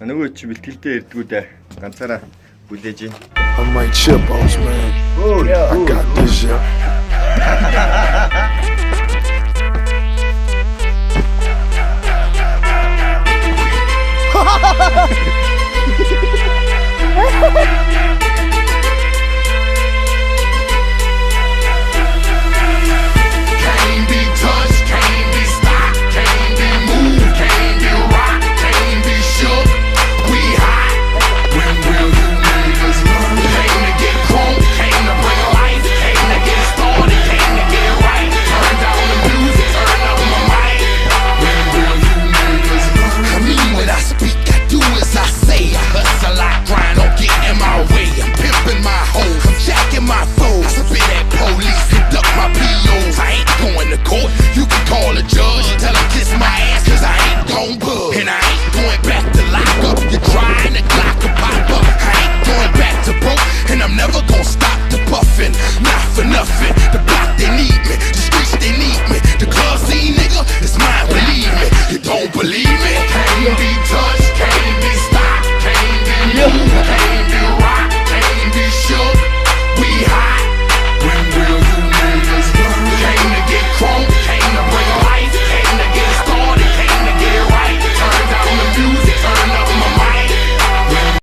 Нөгөө чи бэлтгэлтэй ирдгүү дээ. Ганцаараа хүлээж ийн. I might chip boss man. I got this yeah. Ha ha ha ha!